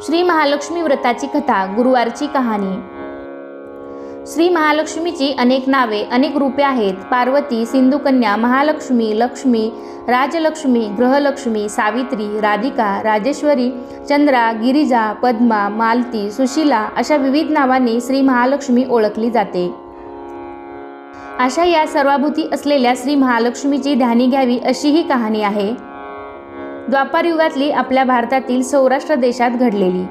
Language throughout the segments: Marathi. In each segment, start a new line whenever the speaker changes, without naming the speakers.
श्री महालक्ष्मी व्रताची कथा, गुरुवारची कहाणी। श्री महालक्ष्मीची अनेक नावे, अनेक रूपे आहेत। पार्वती, सिंधुकन्या, महालक्ष्मी, लक्ष्मी, राजलक्ष्मी, ग्रहलक्ष्मी, सावित्री, राधिका, राजेश्वरी, चंद्रा, गिरिजा, पद्मा, मालती, सुशीला अशा विविध नावांनी श्री महालक्ष्मी ओळखली जाते। अशा या सर्वाभूती असलेल्या श्री महालक्ष्मीची ध्यानी घ्यावी अशी ही कहाणी आहे। द्वापार युगातली आपल्या भारतातील सौराष्ट्र देशात घडलेली।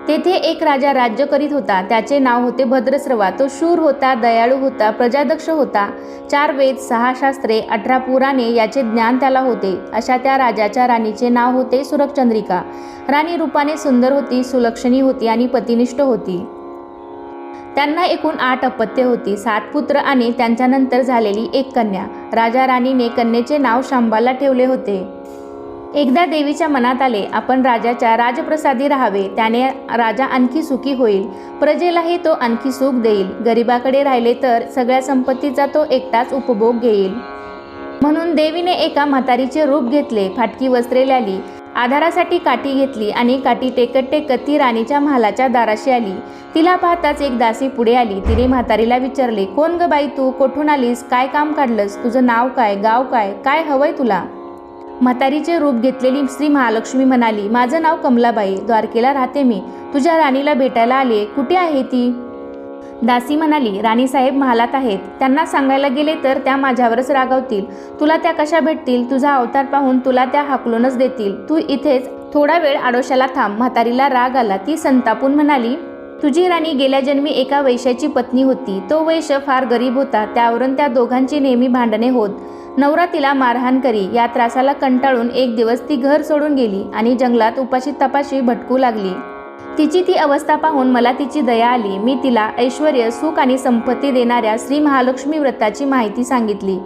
तेथे एक राजा राज्य करीत होता। त्याचे नाव होते भद्रश्रवा। तो शूर होता, दयाळू होता, प्रजादक्ष होता। 4 वेद, 6 शास्त्रे, 18 पुराणे याचे ज्ञान त्याला होते। अशा त्या राजाच्या राणीचे नाव होते सुरकचंद्रिका। राणी रूपाने सुंदर होती, सुलक्षणी होती आणि पतिनिष्ठ होती। त्यांना एकूण 8 अपत्ये होती, 7 पुत्र आणि त्यांच्यानंतर झालेली एक कन्या। राजा राणीने कन्येचे नाव शांबाला ठेवले होते। एकदा देवीच्या मनात आले, आपण राजाच्या राजप्रसादी राहावे, त्याने राजा आणखी सुखी होईल, प्रजेलाही तो आणखी सुख देईल, गरिबाकडे राहिले तर सगळ्या संपत्तीचा तो एकटाच उपभोग घेईल। म्हणून देवीने एका म्हातारीचे रूप घेतले, फाटकी वस्त्रे लावली, आधारासाठी काठी घेतली आणि काठी टेकत टेकत ती राणीच्या महालाच्या दाराशी आली। तिला पाहताच एक दासी पुढे आली। तिने म्हातारीला विचारले, कोण ग बाई तू, कोठून आलीस, काय काम काढलंस, तुझं नाव काय, गाव काय, काय हवंय तुला? म्हातारीचे रूप घेतलेली श्री महालक्ष्मी म्हणाली, माझं नाव कमलाबाई, द्वारकेला राहते मी, तुझ्या राणीला भेटायला आले, कुठे आहे ती? दासी म्हणाली, राणीसाहेब महालात आहेत, त्यांना सांगायला गेले तर त्या माझ्यावरच रागावतील, तुला त्या कशा भेटतील, तुझा अवतार पाहून तुला त्या हाकलूनच देतील, तू इथेच थोडा वेळ आडोशाला थांब। म्हातारीला राग आला, ती संतापून म्हणाली, तुझी राणी गेल्या जन्मी एका वैश्याची पत्नी होती, तो वैश्य फार गरीब होता, त्यावरून त्या दोघांची नेहमी भांडणे होत, नवरा तिला मारहाण करी। या त्रासाला कंटाळून एक दिवस ती घर सोडून गेली आणि जंगलात उपाशी तपाशी भटकू लागली। तिची ती अवस्था पाहून मला तिची दया आली, मी तिला ऐश्वर्य, सुख आणि संपत्ती देणाऱ्या श्री महालक्ष्मी व्रताची माहिती सांगितली।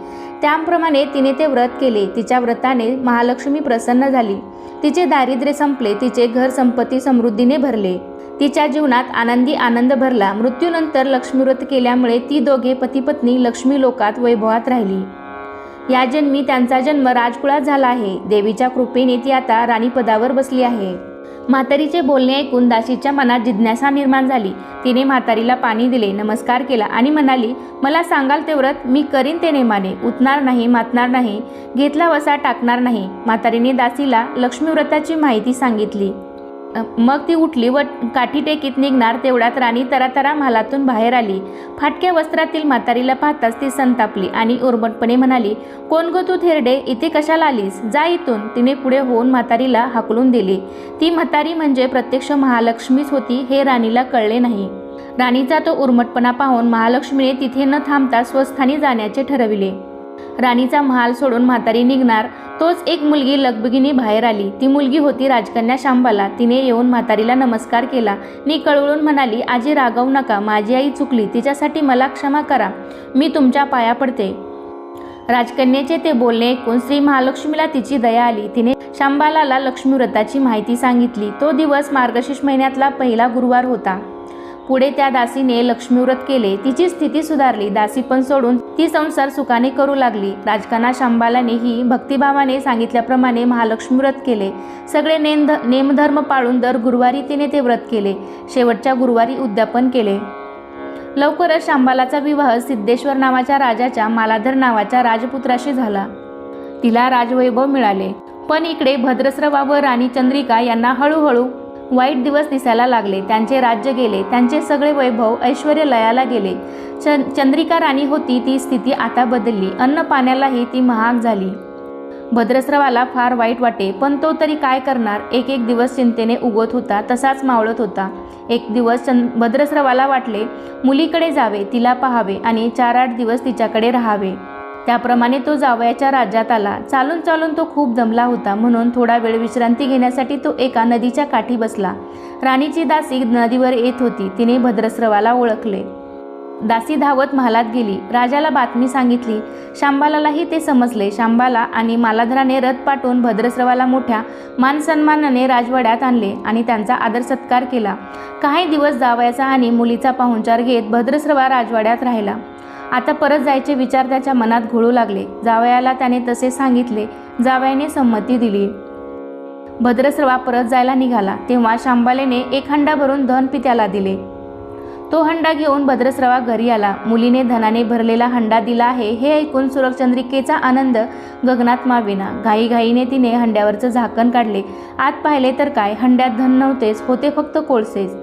त्याप्रमाणे तिने ते व्रत केले। तिच्या व्रताने महालक्ष्मी प्रसन्न झाली, तिचे दारिद्र्य संपले, तिचे घर संपत्ती समृद्धीने भरले, तिच्या जीवनात आनंदी आनंद भरला। मृत्यूनंतर लक्ष्मी व्रत केल्यामुळे ती दोघे पती-पत्नी लक्ष्मी लोकात वैभवात राहिली। या जन्मी त्यांचा जन्म राजकुळात झाला आहे। देवीच्या कृपेने ती आता राणीपदावर बसली आहे। म्हातारीचे बोलणे ऐकून दासीच्या मनात जिज्ञासा निर्माण झाली। तिने म्हातारीला पाणी दिले, नमस्कार केला आणि म्हणाली, मला सांगाल ते व्रत मी करीन ते नेमाने, उठणार नाही, मातणार नाही, घेतला वसा टाकणार नाही। म्हातारीने दासीला लक्ष्मी व्रताची माहिती सांगितली। मग ती उठली व काठी टेकीत निघणार तेवढ्यात राणी तरातरा महालातून बाहेर आली। फाटक्या वस्त्रातील म्हातारीला पाहताच ती संतापली आणि उर्मटपणे म्हणाली, कोण गो तू थेरडे, इथे कशाला आलीस, जा इथून। तिने पुढे होऊन म्हातारीला हाकलून दिले। ती म्हातारी म्हणजे प्रत्यक्ष महालक्ष्मीच होती हे राणीला कळले नाही। राणीचा तो उर्मटपणा पाहून महालक्ष्मीने तिथे न थांबता स्वस्थानी जाण्याचे ठरविले। राणीचा महाल सोडून म्हातारी निघणार तोच एक मुलगी लगबगीने बाहेर आली। ती मुलगी होती राजकन्या शांबाला। तिने येऊन म्हातारीला नमस्कार केला नी कळवळून म्हणाली, आजी रागावू नका, माझी आई चुकली, तिच्यासाठी मला क्षमा करा, मी तुमच्या पाया पडते। राजकन्याचे ते बोलणे ऐकून श्री महालक्ष्मीला तिची दया आली। तिने शांबालाला लक्ष्मी व्रताची माहिती सांगितली। तो दिवस मार्गशीर्ष महिन्यातला पहिला गुरुवार होता। पुढे त्या दासीने लक्ष्मी व्रत केले, तिची स्थिती सुधारली, दासी पण सोडून ती संसार सुखाने करू लागली। राजकन्या शांबालानेही भक्तिभावाने सांगितल्याप्रमाणे महालक्ष्मी व्रत केले। सगळे नेमधर्म पाळून दर गुरुवारी तिने ते व्रत केले। शेवटच्या गुरुवारी उद्यापन केले। लवकरच शांबालाचा विवाह सिद्धेश्वर नावाच्या राजाच्या मालाधर नावाच्या राजपुत्राशी झाला। तिला राजवैभव मिळाले। पण इकडे भद्रश्रवा व राणी चंद्रिका यांना हळूहळू वाईट दिवस दिसायला लागले। त्यांचे राज्य गेले, त्यांचे सगळे वैभव ऐश्वर्य लयाला गेले। चंद्रिका राणी होती ती स्थिती आता बदलली, अन्न पाण्यालाही ती महाग झाली। भद्रश्रवाला फार वाईट वाटे, पण तो तरी काय करणार। एक एक दिवस चिंतेने उगवत होता, तसाच मावळत होता। एक दिवस भद्रश्रवाला वाटले मुलीकडे जावे, तिला पाहावे आणि 4-8 दिवस तिच्याकडे राहावे। त्याप्रमाणे तो जावयाच्या राज्यात आला। चालून चालून तो खूप दमला होता, म्हणून थोडा वेळ विश्रांती घेण्यासाठी तो एका नदीच्या काठी बसला। राणीची दासी नदीवर येत होती, तिने भद्रश्रवाला ओळखले। दासी धावत महालात गेली, राजाला बातमी सांगितली। शांबालालाही ते समजले। शांबाला आणि मालाधराने रथ पाठवून भद्रश्रवाला मोठ्या मानसन्मानाने राजवाड्यात आणले आणि त्यांचा आदर सत्कार केला। काही दिवस जावयाचा आणि मुलीचा पाहुणचार घेत भद्रश्रवा राजवाड्यात राहिला। आता परत जायचे विचार त्याच्या मनात घोळू लागले। जावयाला त्याने तसे सांगितले। जावयाने संमती दिली। भद्रस्रवा परत जायला निघाला तेव्हा शांबालेने एक हंडा भरून धन पित्याला दिले. तो हंडा घेऊन भद्रस्रवा घरी आला. मुलीने धनाने भरलेला हंडा दिला आहे हे ऐकून सुरचंद्रिकेचा आनंद गगनात मावेना. घाईघाईने तिने हंड्यावरचं झाकण काढले. आत पाहिले तर काय, हंड्यात धन नव्हतेच, होते फक्त कोळसेच.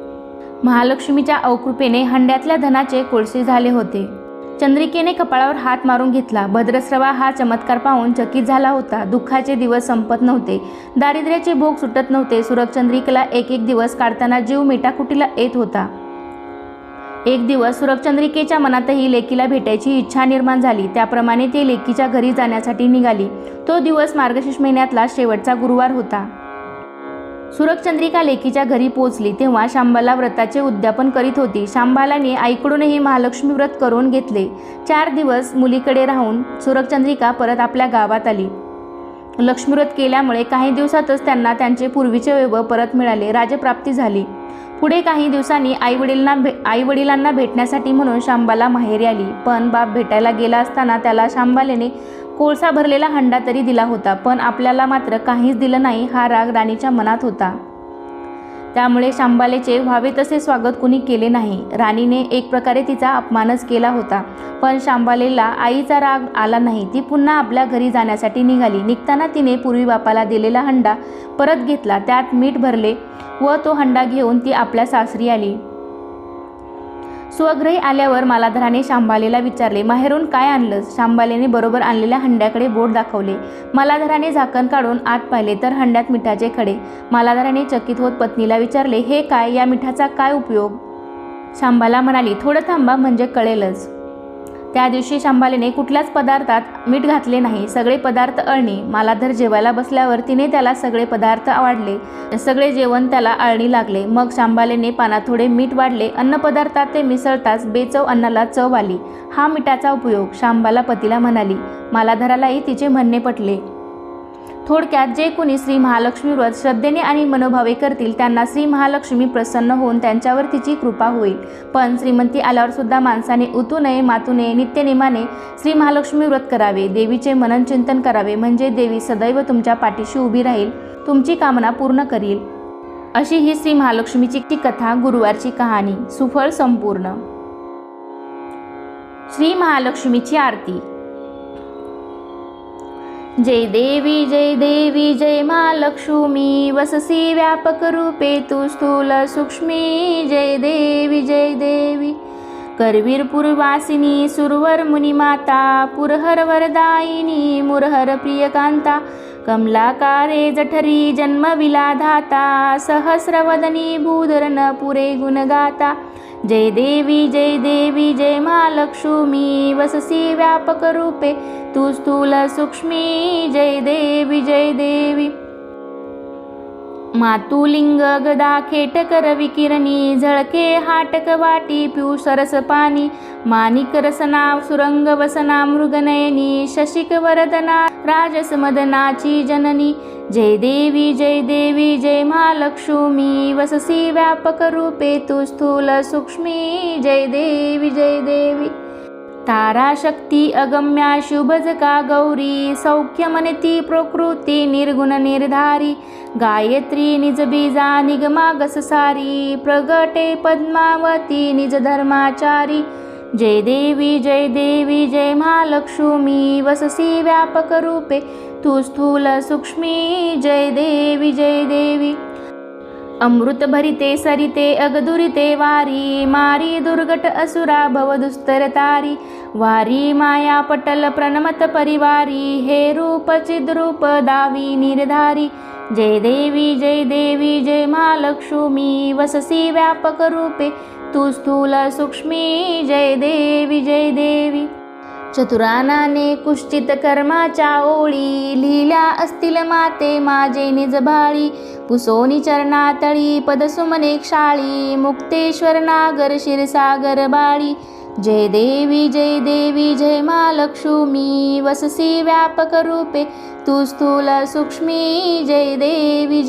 महालक्ष्मीच्या अवकृपेने हंड्यातल्या धनाचे कोळसे झाले होते. चंद्रिकेने कपाळावर हात मारून घेतला. भद्रस्रवा हा चमत्कार पाहून चकित झाला होता. दुःखाचे दिवस संपत नव्हते, दारिद्र्याचे भोग सुटत नव्हते. सुरचंद्रिकेला एक एक दिवस काढताना जीव मेटाकुटीला येत होता. एक दिवस सुरचंद्रिकेच्या मनातही लेकीला भेटायची इच्छा निर्माण झाली. त्याप्रमाणे ती लेकीच्या घरी जाण्यासाठी निघाली. तो दिवस मार्गशीर्ष महिन्यातला शेवटचा गुरुवार होता. सुरचंद्रिका लेकीच्या घरी पोहोचली तेव्हा शांबाला व्रताचे उद्यापन करीत होती. शांबालाने आईकडूनही महालक्ष्मी व्रत करून घेतले. 4 दिवस मुलीकडे राहून सुरचंद्रिका परत आपल्या गावात आली. लक्ष्मीव्रत केल्यामुळे काही दिवसातच त्यांना त्यांचे पूर्वीचे वैभव परत मिळाले. राजप्राप्ती झाली. पुढे काही दिवसांनी आईवडिलांना भेटण्यासाठी म्हणून शांबाला माहेरी आली. पण बाप भेटायला गेला असताना त्याला शांबालेने कोळसा भरलेला हंडा तरी दिला होता, पण आपल्याला मात्र काहीच दिलं नाही हा राग राणीच्या मनात होता. त्यामुळे शांबालेचे व्हावे तसे स्वागत कुणी केले नाही. राणीने एक प्रकारे तिचा अपमानच केला होता. पण शांबालेला आईचा राग आला नाही. ती पुन्हा आपल्या घरी जाण्यासाठी निघाली. निघताना तिने पूर्वी बापाला दिलेला हंडा परत घेतला, त्यात मीठ भरले व तो हंडा घेऊन ती आपल्या सासरी आली. स्वगृही आल्यावर मालाधराने शांबालेला विचारले, माहेरून काय आणलंस? शांबालेने बरोबर आणलेल्या हंड्याकडे बोट दाखवले. मालाधराने झाकण काढून आत पाहिले तर हंड्यात मिठाचे खडे. मालाधराने चकित होत पत्नीला विचारले, हे काय? या मिठाचा काय उपयोग? शांबाला म्हणाली, थोडं थांबा म्हणजे कळेलच. त्या दिवशी शांबालेने कुठल्याच पदार्थात मीठ घातले नाही. सगळे पदार्थ अळणी. मालाधर जेवायला बसल्यावर तिने त्याला सगळे पदार्थ आवडले. सगळे जेवण त्याला अळणी लागले. मग शांबालेने पानात थोडे मीठ वाढले. अन्नपदार्थात ते मिसळताच बेचव अन्नाला चव आली. हा मिठाचा उपयोग, शांबाला पतीला म्हणाली. मालाधरालाही तिचे म्हणणे पटले. थोडक्यात जे कोणी श्री महालक्ष्मी व्रत श्रद्धेने आणि मनोभावे करतील त्यांना श्री महालक्ष्मी प्रसन्न होऊन त्यांच्यावर तिची कृपा होईल. पण श्रीमंती आल्यावर सुद्धा माणसाने उतू नये, मातू नये. नित्यनेमाने श्री महालक्ष्मी व्रत करावे. देवीचे मनन चिंतन करावे, म्हणजे देवी सदैव तुमच्या पाठीशी उभी राहील, तुमची कामना पूर्ण करील. अशी ही श्री महालक्ष्मीची कथा, गुरुवारची कहाणी. सुफळ संपूर्ण. श्री महालक्ष्मीची आरती. जय देवी जय महालक्ष्मी, वससी व्यापक रूपे तू स्थूल सूक्ष्मी. जय देवी करवीर पूर्वासिनी, सुरवर मुनिमाता, पुरहर वरदायिनी, मुरहर प्रियकांता, कमलाकारे जठरी जन्मविलाधाता, सहस्रवदनी भूधरन पुरे गुणगाता. जय देवी जय महालक्ष्मी, वससी व्यापक रूपे तू स्थूल सूक्ष्मी. जय देवी मातुलिंग गदा खेटक रविकिरणी, झळके हाटक वाटी पिऊ सरस पाणी, माणिक रसना सुरंग वसना मृगनयनी, शशिक वरदना राजस मदनाची जननी. जय देवी जय महालक्ष्मी, वससी व्यापक रूपे तू स्थूल सूक्ष्मी. जय देवी तारा शक्ती अगम्या शुभजका गौरी, सौख्य मनती प्रकृती निर्गुण निर्धारी, गायत्री निज बीजा निगमागस सारी, प्रगटे पद्मावती निज धर्माचारी. जय देवी जय महालक्ष्मी, वससी व्यापक रूपे तू स्थूल सूक्ष्मी. जय देवी अमृत भरिते सरिते अगदुरिते वारी, मारी दुर्गट असुरा भव दुस्तर तारी, वारी माया पटल प्रणमत परिवारी, हे रूप चिद्रूप दावी निर्धारी. जय देवी जय महालक्ष्मी, वससी व्यापक रूपे तू स्थूल सूक्ष्मी. जय देवी चतुरानाने कुश्चित कर्माच्या ओळी, लिहिल्या असतील माते माझे निज भाळी, पुसोनी चरणातळी पदसुमने क्षाळी, मुक्तेश्वर नागर क्षीरसागर बाळी. जय देवी जय महालक्ष्मी, वससी व्यापक रूपे तू स्थूल सूक्ष्मी. जय देवी